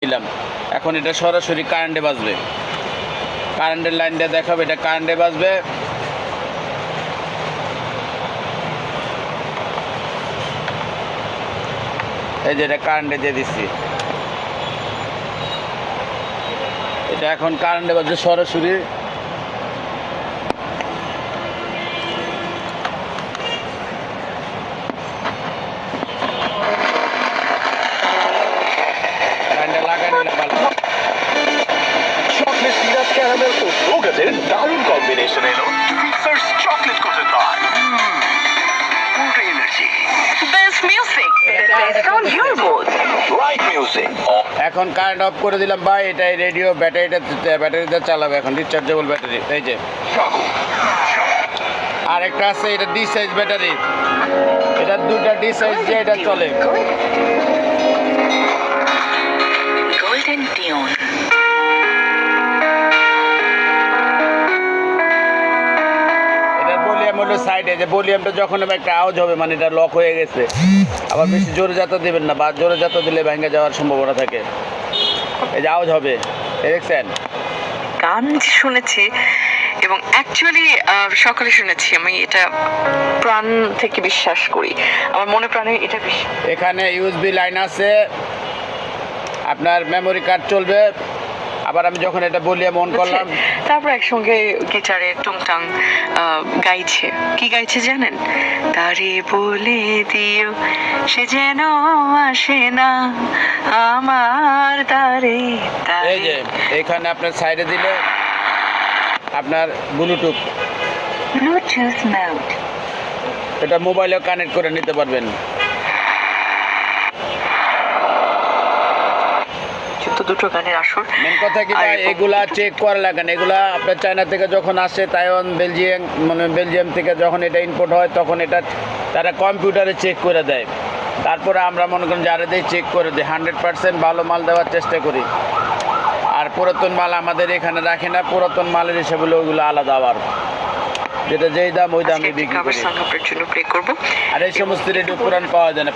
দিলাম। এখন এটা সরাসরি কারেন্টে বাজবে, কারেন্টের লাইনটা দেখাবে, এটা কারেন্টে বাজবে। এই যে এটা কারেন্টে দিয়ে দিচ্ছি, এটা এখন কারেন্টে বাজবে সরাসরি। কারেন্টে লাগাই নিলাম ভালো। চকলেট সিরাপ ক্যারামেল ও নোগাটের দারুণ কম্বিনেশন এলো টুইক্সার্স চকলেট কোটেড বার। পুরো energy, Best music based on your mood. Right music. এখন কারেন্ট অফ করে দিলাম ভাই। এটাই রেডিও ব্যাটারিতে চালাবে এখন, রিচার্জেবল ব্যাটারি। এই যে আর একটা আছে, এটা ডি সাইজ ব্যাটারি, এটা দুটা ডি সাইজ দিয়ে এটা চলে। Golden Tune. এটার ভলিউম হলো সাইডে, যে ভলিউমটা যখন একটা আওয়াজ হবে মানে এটা লক হয়ে গেছে। আবার বেশি জোরে যাতা দিবেন না, বা জোরে যাতা দিলে ভেঙে যাওয়ার সম্ভাবনা থাকে। এই যে আওয়াজ হবে, এই দেখছেন। গান যে শুনেছি এবং অ্যাকচুয়ালি সকালে শুনেছি, আমি এটা প্রাণ থেকে বিশ্বাস করি, আমার মনে প্রাণে এটা বিশ্বাস। এখানে ইউএসবি লাইন আছে, আপনার মেমোরি কার্ড চলবে। আবার আমি যখন এটা ভলিউম অন করলাম, তারপর একসঙ্গে গিটারে টুংটাং গাইছে। কি গাইছে জানেন? তারে বলে দিও সে যেন আসে না আমার তারে এই যে এখানে আপনার সাইডে দিলে আপনার ব্লুটুথ, Bluetooth mode. এটা মোবাইলেও কানেক্ট করে নিতে পারবেন। তো দুটো গানের আসর। মেন কথা কি ভাই, এগুলা চেক করা লাগে না। এগুলা আপনার চায়না থেকে যখন আসে, তাইওয়ান, বেলজিয়াম থেকে যখন এটা ইম্পোর্ট হয়, তখন এটা তারা কম্পিউটারে চেক করে দেয়। তারপরে আমরা মনে করেন যারা দিয়ে চেক করে দিই, 100% ভালো মাল দেওয়ার চেষ্টা করি। আর পুরাতন মাল আমাদের এখানে রাখি না, পুরাতন মালের হিসাবে ওইগুলো আলাদা, আবার যেটা যেই দাম ওই দামে বিক্রি করি। আপনার জন্য প্লে করবো। আর এই সমস্ত রেডিও পুরান পাওয়া যায় না।